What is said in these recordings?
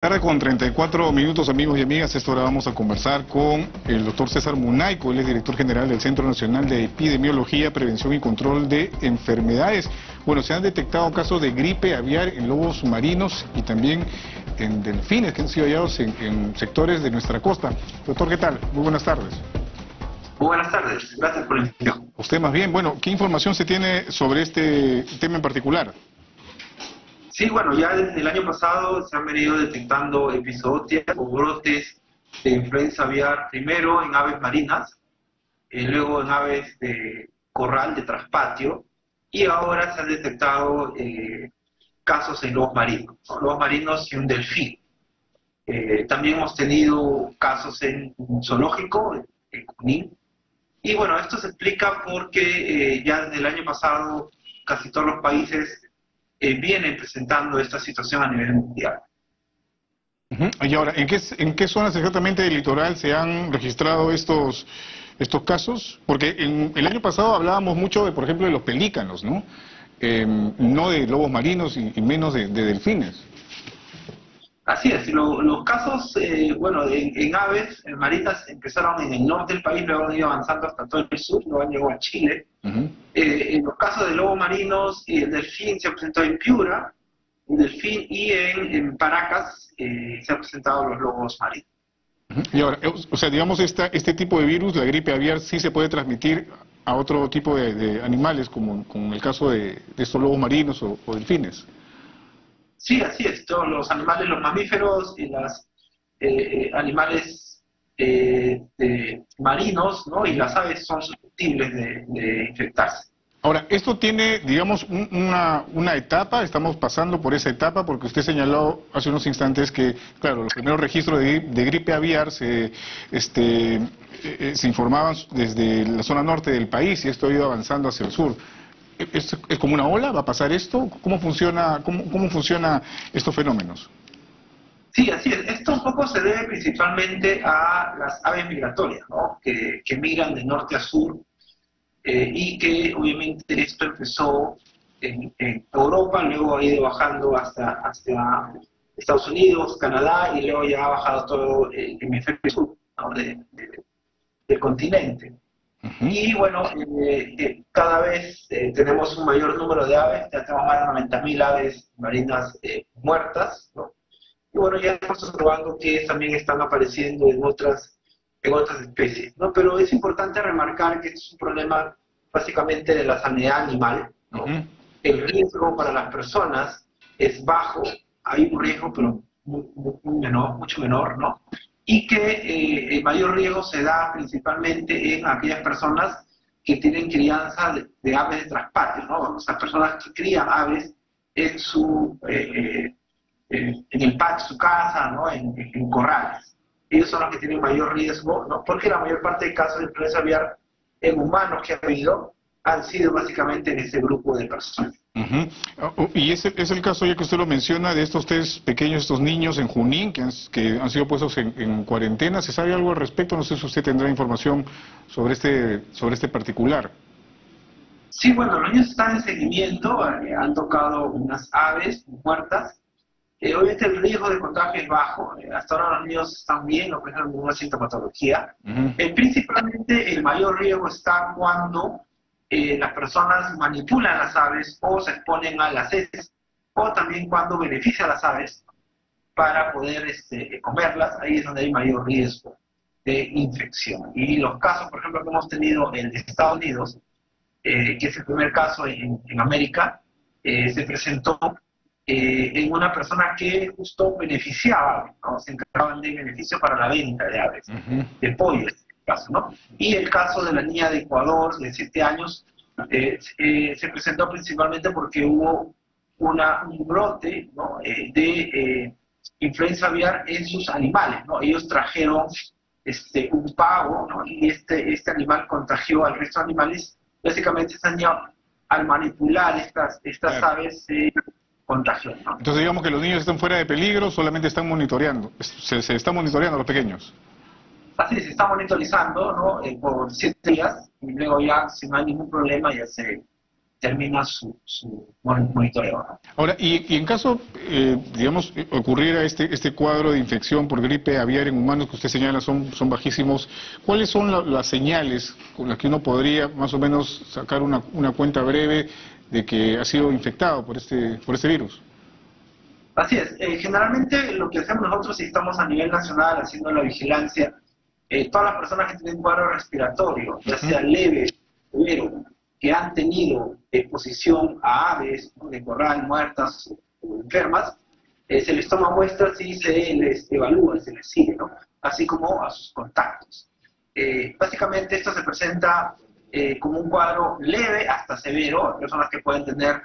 Tarde con 34 minutos, amigos y amigas. Esta hora vamos a conversar con el doctor César Munayco. Él es director general del Centro Nacional de Epidemiología, Prevención y Control de Enfermedades. Bueno, se han detectado casos de gripe aviar en lobos marinos y también en delfines que han sido hallados en sectores de nuestra costa. Doctor, ¿qué tal? Muy buenas tardes. Muy buenas tardes, gracias por la invitación. Usted más bien. Bueno, ¿qué información se tiene sobre este tema en particular? Sí, bueno, ya desde el año pasado se han venido detectando episodios o brotes de influenza aviar, primero en aves marinas, luego en aves de corral, de traspatio, y ahora se han detectado casos en lobos marinos, ¿no? Lobos marinos y un delfín. También hemos tenido casos en un zoológico, en Junín, y bueno, esto se explica porque ya desde el año pasado casi todos los países vienen presentando esta situación a nivel mundial. Y ahora, ¿en qué zonas exactamente del litoral se han registrado estos casos? Porque el año pasado hablábamos mucho, por ejemplo, de los pelícanos, ¿no? No de lobos marinos y menos de delfines. Así es, los casos, bueno, en aves marinas empezaron en el norte del país, luego han ido avanzando hasta todo el sur, luego han llegado a Chile. En los casos de lobos marinos, el delfín se ha presentado en Piura, el delfín, y en Paracas se han presentado los lobos marinos. Y ahora, o sea, digamos, este tipo de virus, la gripe aviar, sí se puede transmitir a otro tipo de animales, como el caso de estos lobos marinos o delfines. Sí, así es. Todos los animales, los mamíferos y los animales marinos, ¿no? Y las aves son susceptibles de infectarse. Ahora, esto tiene, digamos, una etapa, estamos pasando por esa etapa, porque usted señaló hace unos instantes que, claro, los primeros registros de gripe aviar se informaban desde la zona norte del país y esto ha ido avanzando hacia el sur. ¿Es como una ola? ¿Va a pasar esto? ¿Cómo funciona estos fenómenos? Sí, así es. Esto un poco se debe principalmente a las aves migratorias, ¿no? que migran de norte a sur, y que obviamente esto empezó en Europa, luego ha ido bajando hacia Estados Unidos, Canadá, y luego ya ha bajado todo el hemisferio sur, ¿no? del continente. Y bueno, cada vez tenemos un mayor número de aves, ya tenemos más de 90.000 aves marinas muertas, ¿no? Y bueno, ya estamos observando que también están apareciendo en otras especies, ¿no? Pero es importante remarcar que este es un problema básicamente de la sanidad animal, ¿no? El riesgo para las personas es bajo, hay un riesgo, pero mucho menor, ¿no? Y que el mayor riesgo se da principalmente en aquellas personas que tienen crianza de aves de traspatio, ¿no? O sea, personas que crían aves en el patio de su casa, ¿no? En corrales. Ellos son los que tienen mayor riesgo, ¿no? Porque la mayor parte de casos de influenza aviar en humanos que ha habido han sido básicamente en ese grupo de personas. Y ese es el caso, ya que usted lo menciona, de estos tres pequeños, estos niños en Junín, que han sido puestos en cuarentena. ¿Se sabe algo al respecto? No sé si usted tendrá información sobre este particular. Sí, bueno, los niños están en seguimiento, han tocado unas aves muertas. Obviamente el riesgo de contagio es bajo, hasta ahora los niños están bien, no presentan ninguna sintomatología. Principalmente el mayor riesgo está cuando las personas manipulan las aves o se exponen a las heces, o también cuando benefician a las aves para poder comerlas. Ahí es donde hay mayor riesgo de infección. Y los casos, por ejemplo, que hemos tenido en Estados Unidos, que es el primer caso en América, se presentó en una persona que justo beneficiaba, ¿no? Se encargaban de beneficio para la venta de aves, de pollos, en este caso, ¿no? Y el caso de la niña de Ecuador, de 7 años, se presentó principalmente porque hubo un brote, ¿no? De influenza aviar en sus animales, ¿no? Ellos trajeron un pavo, ¿no? Y este animal contagió al resto de animales. Básicamente esta niña, al manipular estas Claro. aves, contagión, ¿no? Entonces digamos que los niños están fuera de peligro, solamente están monitoreando, se está monitoreando a los pequeños. Así se está monitorizando, ¿no? Por 7 días, y luego ya, si no hay ningún problema, ya se termina su monitoreo, ¿no? Ahora, y en caso, digamos, ocurriera este cuadro de infección por gripe aviar en humanos que usted señala son bajísimos, ¿cuáles son las señales con las que uno podría más o menos sacar una cuenta breve de que ha sido infectado por este virus? Así es. Generalmente lo que hacemos nosotros, si estamos a nivel nacional haciendo la vigilancia, todas las personas que tienen cuadro respiratorio, ya sea leve, severo, que han tenido exposición a aves, ¿no?, de corral muertas o enfermas, se les toma muestras y se les evalúa, se les sigue, ¿no?, así como a sus contactos. Básicamente esto se presenta como un cuadro leve hasta severo, personas que pueden tener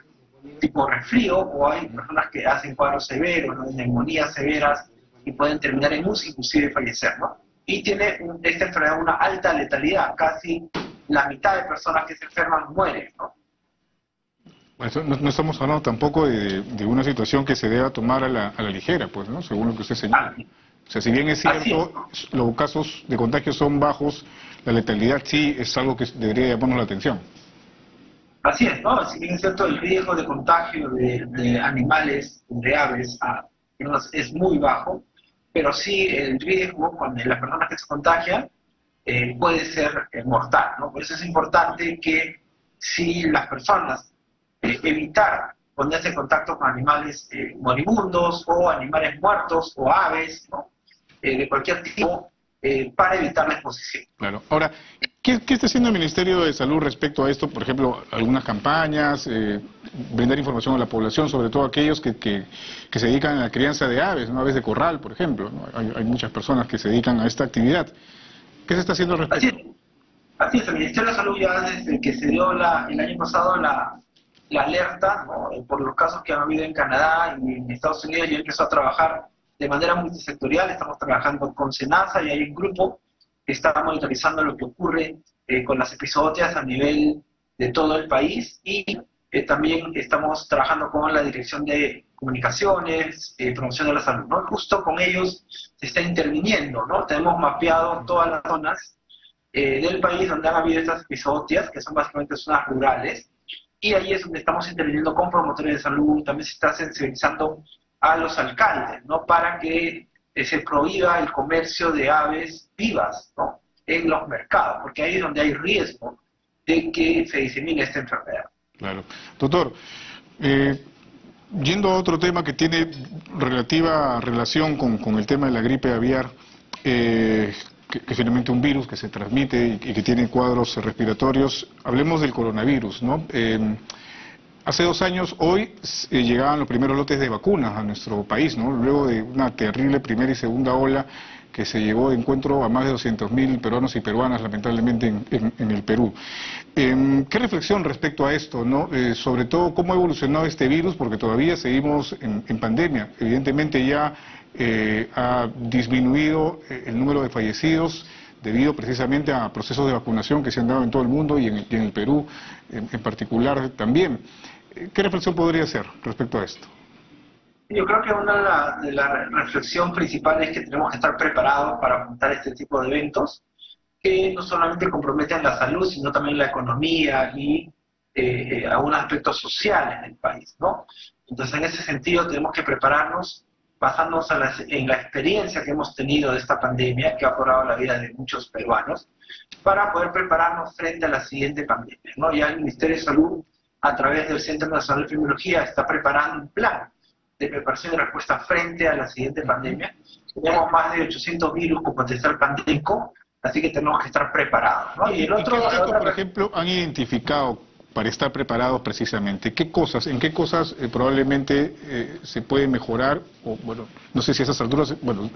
tipo resfrío, o hay personas que hacen cuadros severos, ¿no?, neumonías severas, y pueden terminar en UCI, inclusive fallecer, ¿no? Y tiene esta enfermedad una alta letalidad, casi la mitad de personas que se enferman mueren, ¿no? No estamos hablando tampoco de una situación que se deba tomar a la ligera, pues, ¿no? Según lo que usted señala. O sea, si bien es cierto, los casos de contagio son bajos, la letalidad sí es algo que debería llamarnos la atención. Así es, ¿no? Si bien es cierto, el riesgo de contagio de animales, de aves, es muy bajo, pero sí el riesgo cuando las personas que se contagian puede ser mortal, ¿no? Por eso es importante que si las personas evitar ponerse en contacto con animales moribundos o animales muertos o aves, ¿no?, de cualquier tipo, para evitar la exposición. Claro. Ahora, ¿qué está haciendo el Ministerio de Salud respecto a esto? Por ejemplo, algunas campañas, brindar información a la población, sobre todo aquellos que se dedican a la crianza de aves, ¿no? Aves de corral, por ejemplo, ¿no? Hay muchas personas que se dedican a esta actividad. ¿Qué se está haciendo al respecto? Así es, el Ministerio de Salud ya desde que se dio el año pasado la alerta, ¿no?, por los casos que han habido en Canadá y en Estados Unidos, ya empezó a trabajar de manera multisectorial. Estamos trabajando con SENASA y hay un grupo que está monitorizando lo que ocurre con las epizootias a nivel de todo el país, y también estamos trabajando con la Dirección de Comunicaciones, Promoción de la Salud, ¿no? Justo con ellos se está interviniendo, ¿no? Tenemos mapeado todas las zonas del país donde han habido estas epizootias, que son básicamente zonas rurales, y ahí es donde estamos interviniendo con promotores de salud. También se está sensibilizando a los alcaldes, ¿no?, para que se prohíba el comercio de aves vivas, ¿no?, en los mercados, porque ahí es donde hay riesgo de que se disemine esta enfermedad. Claro. Doctor, yendo a otro tema que tiene relativa relación con el tema de la gripe aviar, que finalmente un virus que se transmite y que tiene cuadros respiratorios, hablemos del coronavirus, ¿no? Hace 2 años, hoy, llegaban los primeros lotes de vacunas a nuestro país, ¿no? Luego de una terrible primera y segunda ola que se llevó de encuentro a más de 200.000 peruanos y peruanas, lamentablemente, en el Perú. ¿Qué reflexión respecto a esto, no? Sobre todo, ¿cómo ha evolucionado este virus? Porque todavía seguimos en pandemia. Evidentemente ya ha disminuido el número de fallecidos debido precisamente a procesos de vacunación que se han dado en todo el mundo y en el Perú en particular también. ¿Qué reflexión podría hacer respecto a esto? Yo creo que una de las reflexiones principales es que tenemos que estar preparados para afrontar este tipo de eventos, que no solamente comprometen la salud, sino también la economía y algunos aspectos sociales del país, ¿no? Entonces, en ese sentido, tenemos que prepararnos basándonos en la experiencia que hemos tenido de esta pandemia, que ha cobrado la vida de muchos peruanos, para poder prepararnos frente a la siguiente pandemia, ¿no? Ya el Ministerio de Salud, a través del Centro Nacional de Epidemiología, está preparando un plan de preparación y respuesta frente a la siguiente pandemia. Tenemos más de 800 virus con potencial pandémico, así que tenemos que estar preparados, ¿no? ¿Y qué aspectos, por ejemplo, han identificado para estar preparados precisamente? ¿En qué cosas probablemente se puede mejorar? O, bueno, no sé si a esas alturas, bueno,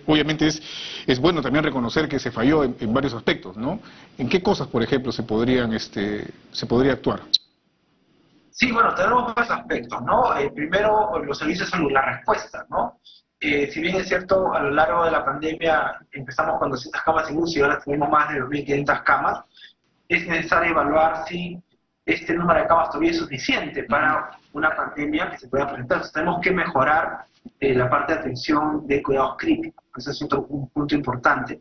obviamente es bueno también reconocer que se falló en varios aspectos, ¿no? ¿En qué cosas, por ejemplo, se podría actuar? Sí, bueno, tenemos varios aspectos, ¿no? Primero, los servicios de salud, la respuesta, ¿no? Si bien es cierto, a lo largo de la pandemia empezamos con 200 camas en UCI y ahora tenemos más de 2.500 camas, es necesario evaluar si este número de camas todavía es suficiente para una pandemia que se pueda presentar. Entonces, tenemos que mejorar la parte de atención de cuidados críticos. Ese es un punto importante.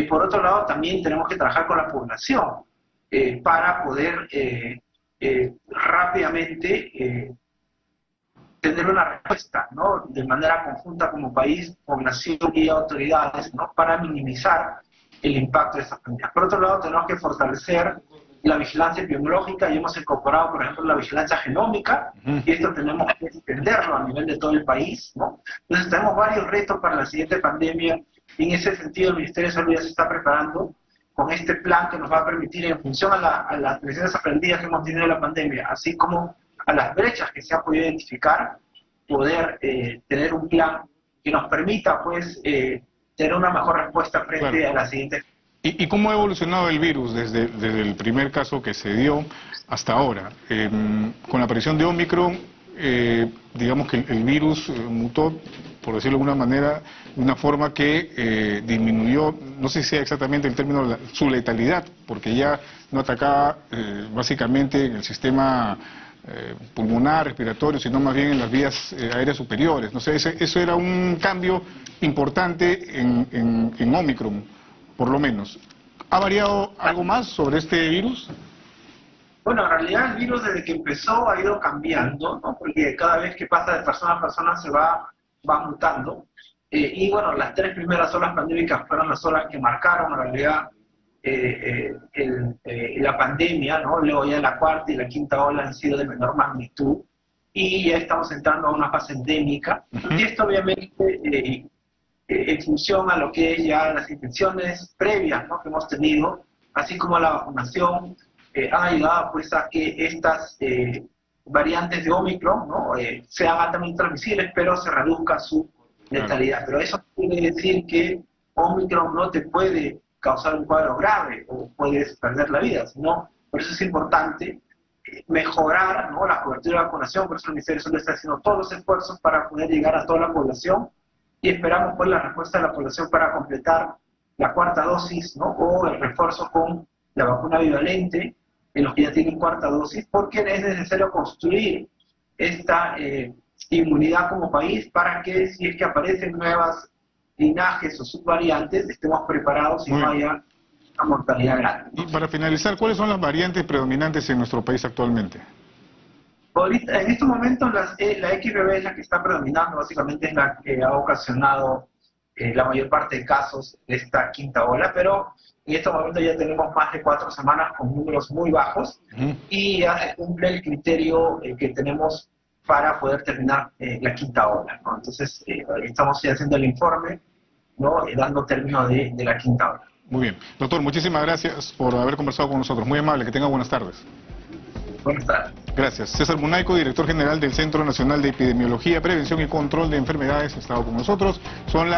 Por otro lado, también tenemos que trabajar con la población para poder rápidamente tener una respuesta, ¿no? De manera conjunta como país, población y autoridades, ¿no? Para minimizar el impacto de estas pandemias. Por otro lado, tenemos que fortalecer la vigilancia epidemiológica y hemos incorporado, por ejemplo, la vigilancia genómica, y esto tenemos que extenderlo a nivel de todo el país, ¿no? Entonces tenemos varios retos para la siguiente pandemia, y en ese sentido el Ministerio de Salud ya se está preparando con este plan que nos va a permitir, en función a las lecciones aprendidas que hemos tenido de la pandemia, así como a las brechas que se han podido identificar, poder tener un plan que nos permita, pues, tener una mejor respuesta frente a la siguiente. ¿Y cómo ha evolucionado el virus desde el primer caso que se dio hasta ahora? Con la aparición de Omicron, digamos que el virus mutó, por decirlo de alguna manera, de una forma que disminuyó, no sé si sea exactamente el término, su letalidad, porque ya no atacaba básicamente en el sistema pulmonar, respiratorio, sino más bien en las vías aéreas superiores. No sé, eso era un cambio importante en Omicron, por lo menos. ¿Ha variado algo más sobre este virus? Bueno, en realidad el virus desde que empezó ha ido cambiando, ¿no? Porque cada vez que pasa de persona a persona se va mutando. Y bueno, las 3 primeras olas pandémicas fueron las olas que marcaron en realidad la pandemia, ¿no? Luego ya la 4ª y la 5ª ola han sido de menor magnitud y ya estamos entrando a una fase endémica. Y esto obviamente en función a lo que es ya las intenciones previas, ¿no? Que hemos tenido, así como la vacunación, han ayudado pues a que estas variantes de Omicron, ¿no? Sean altamente transmisibles, pero se reduzca su letalidad. Pero eso quiere decir que Omicron no te puede causar un cuadro grave o puedes perder la vida, sino por eso es importante mejorar, ¿no? La cobertura de vacunación. Por eso el Ministerio de Salud está haciendo todos los esfuerzos para poder llegar a toda la población y esperamos pues la respuesta de la población para completar la 4ª dosis, ¿no? O el refuerzo con la vacuna bivalente en los que ya tienen 4ª dosis, porque es necesario construir esta inmunidad como país para que si es que aparecen nuevas linajes o subvariantes estemos preparados y no haya una mortalidad grande. Y para finalizar, ¿cuáles son las variantes predominantes en nuestro país actualmente? Ahorita, en estos momentos la XBB es la que está predominando, básicamente es la que ha ocasionado la mayor parte de casos de esta 5ª ola, pero en estos momentos ya tenemos más de 4 semanas con números muy bajos y ya se cumple el criterio que tenemos para poder terminar la 5ª ola, ¿no? Entonces estamos ya haciendo el informe, ¿no? Dando término de la 5ª ola. Muy bien. Doctor, muchísimas gracias por haber conversado con nosotros. Muy amable, que tenga buenas tardes. Buenas tardes. Gracias. César Munaico, director general del Centro Nacional de Epidemiología, Prevención y Control de Enfermedades, ha estado con nosotros. Son